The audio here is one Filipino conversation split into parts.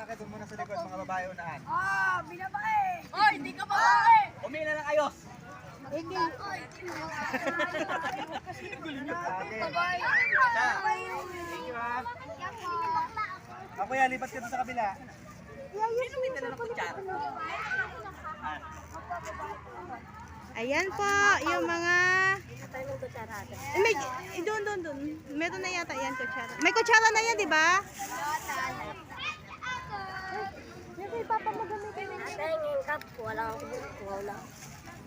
lalaki doon muna sa likod, mga babae unahan. Binabae! Oy, hindi ka babae! Umila ng ayos! Hindi. Babae! Thank you ha! Ako yan, lipat ka doon sa kabila. Sino may dala ng kutsara? Ayan po, yung mga... Doon. Meron na yata yan, kutsara. May kutsara na yan, di ba?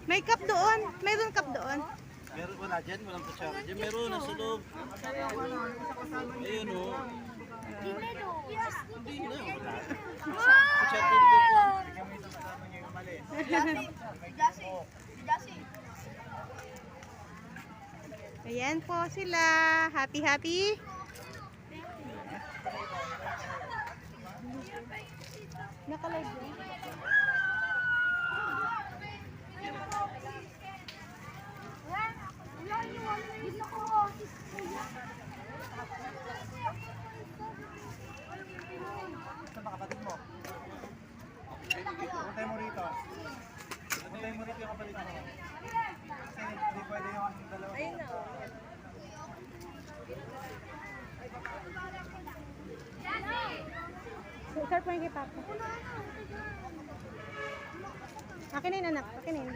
May cup doon. Mayroon cup doon. Meron wala dyan, walang kutsara dyan. Meron, nasa loob. Ayun o. Hindi na, wala. Kutsara din doon po. Tignan mo ito kasama niya yung mali. Ayan po sila. Happy. Nakalive yun. Saan ba kapatid mo? Puntay mo rito. Puntay mo rito yung kapatid mo. Kasi hindi pwede yung dalawa. Ayun na. Start mo yung kay Papa. Akinin anak, akinin.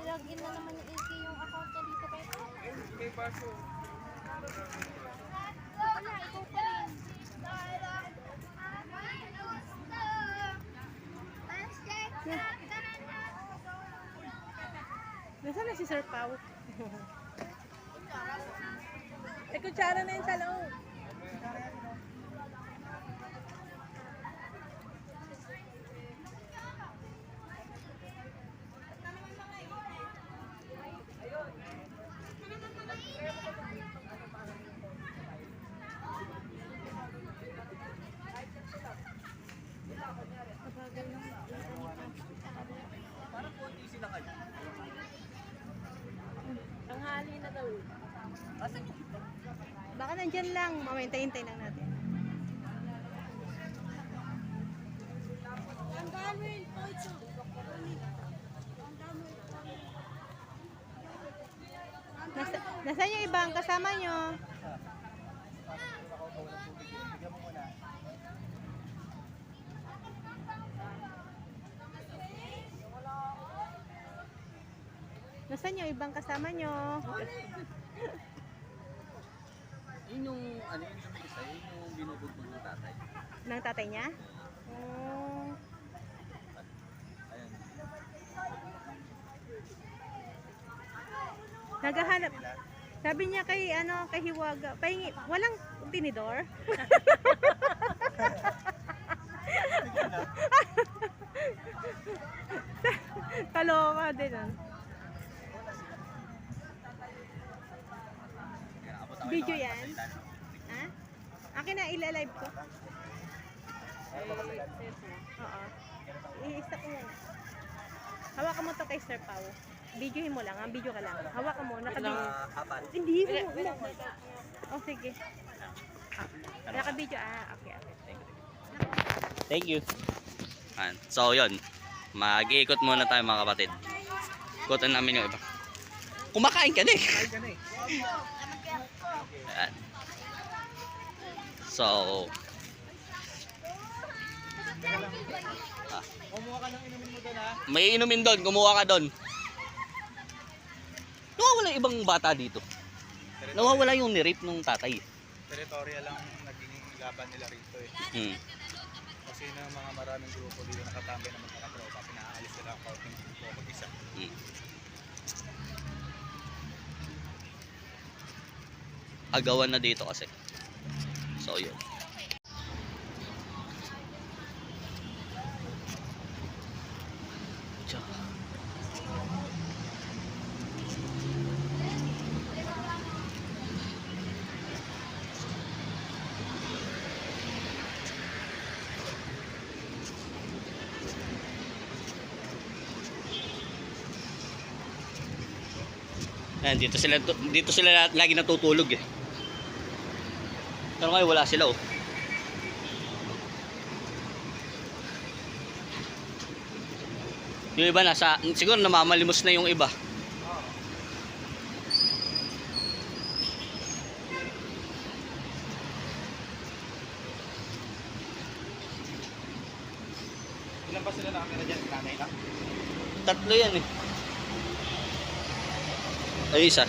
Login na naman ni Iki yung account niya dito kay Kay Paso. Wala, ikaw pa rin. Nasaan na si Sir Pao? Ay, kutsara na yun sa loob. Parang konti sila kayo. Tanghali na daw. Asan yung ito? Baka nandyan lang. Mamintay-hintay lang natin. Ang dami, Pocho. Nasaan yung ibang kasama nyo? Bigyan mo muna. Nasaan yung ibang kasama nyo? Yun yung, ano yun sa isa, yun yung binubugbog ng tatay. Ng tatay niya? Oh. Ayan. Naghahanap. Sabi niya kay kay Hiwaga, pahingi, walang tinidor. Kaloka din ah. Video yan? Ha? Akin na ila-live ko. Oo. I-stop mo. Hawakan mo to kay Sir Pao. Videohin mo lang, ang video ka lang. Hawakan mo, naka-video. Apat. Hindi mo. Oh, sige. Naka-video, okay. Thank you. So, yun. Mag-iikot muna tayo mga kapatid. Ikutan namin yung iba. Kumakain ka na eh. Kain ka na eh. Ayan. So, Kumuha ka ng inumin mo doon ha. may inumin doon. Kumuha ka doon. Nawawala yung ibang bata dito. Nawawala yung nirape ng tatay. Territorial lang naging laban nila rito eh. Kasi na mga maraming grupo dito nakatambay na magkakatropa, pinaalis nila ang kauting grupo mag-isa. Agawan na dito kasi. So, yun. Tsaka. Ayan, dito sila lagi natutulog eh. Pero ngayon wala sila oh. Yung iba siguro namamalimos na yung iba. Ilan ba sila nakakira dyan? Nanay lang? 3 yan eh. Ay, isa.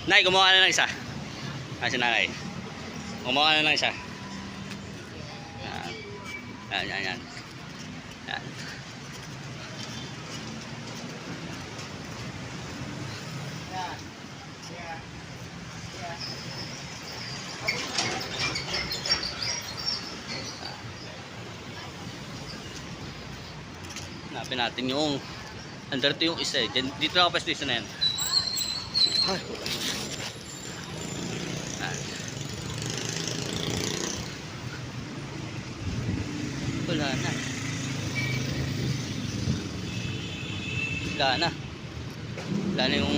Nay, gumawa ka na ng isa. Si nanay. Gumawa ka na ng isa. Yan. Yan. Hanapin natin yung andito yung isa eh. Dito na ako pa station na yan. Wala na. Wala na yung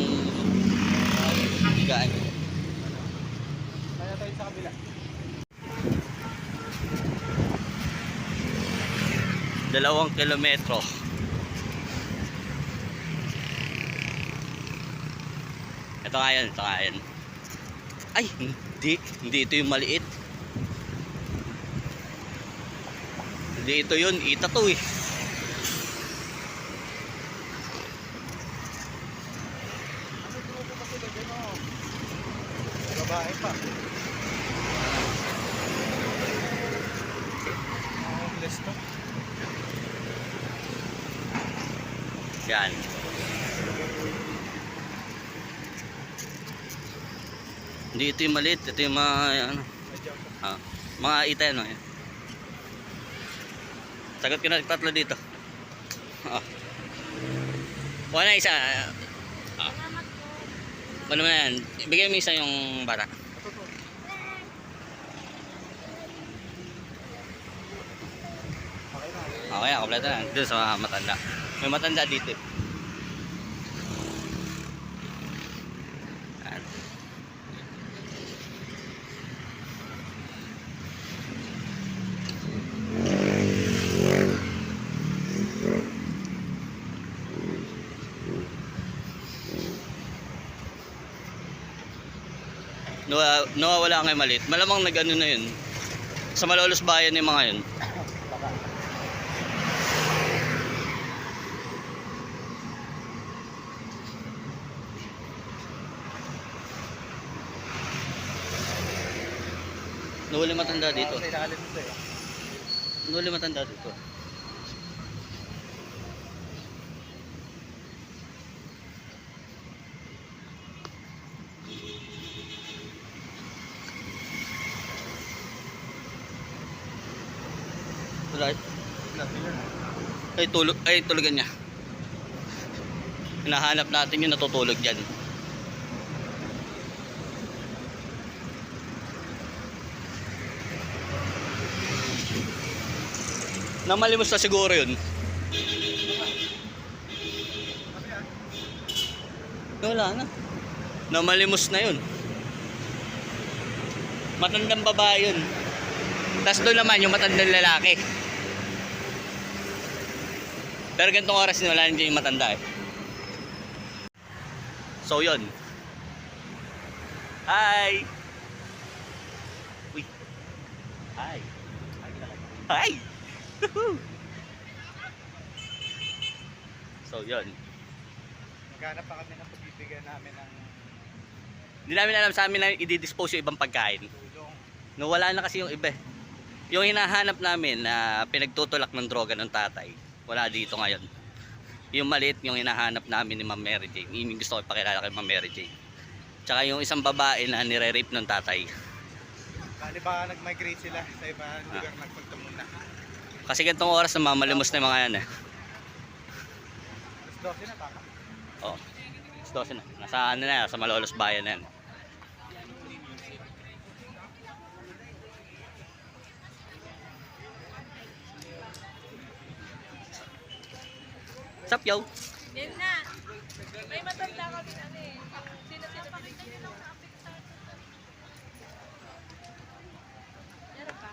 higaan. Kaya tayo sa kabila. Dalawang kilometro. Ito nga yan. Ay, hindi ito yung maliit. Hindi ito yun, ita to eh. Babae pa. Homeless to. Yan. Hindi ito yung maliit, ito yung mga mga ita yan. Yan. Sagot ko na 3 dito. Wala na isa. Ano na yan? Ibigay mo isa yung bata. Okay na, kompleto na. Doon sa matanda. May matanda dito. Nawawala nga yung maliit. Malamang nag-ano na yun. Sa Malolos Bayan yung mga yun. Nawala yung matanda dito. Nawala yung matanda dito. Right. Tulugan niya. Hinahanap natin yung natutulog dyan. Namalimos na siguro yun. Wala na. Namalimos na yun. Matandang babae yun. Tapos doon naman yung matandang lalaki. Pero ganitong oras din wala nandiyan yung matanda eh. So yun. Hi! Uy! Hi! Hi! So yun. Naghanap pa kami ng pagbibigyan namin ng Hindi namin alam sa amin na i-dispose yung ibang pagkain. tulong. Nawala na kasi yung iba. Yung hinahanap namin na pinagtutulak ng droga ng tatay, wala dito ngayon. Yung maliit yung hinahanap namin ni Ma'am Mary Jane. Yung gusto ko ipakilala kay Ma'am Mary Jane. Tsaka yung isang babae na nire-rape ng tatay. Bali ba nag-migrate sila sa ibang lugar nagpunta muna. Kasi ganitong oras na mamalimos na yung mga yan eh. Alas 12 na tama. Oo. 12 na. Nasa ano na, sa Malolos Bayan na yan. Sapyaw. Yan na. May matanda kami ano eh.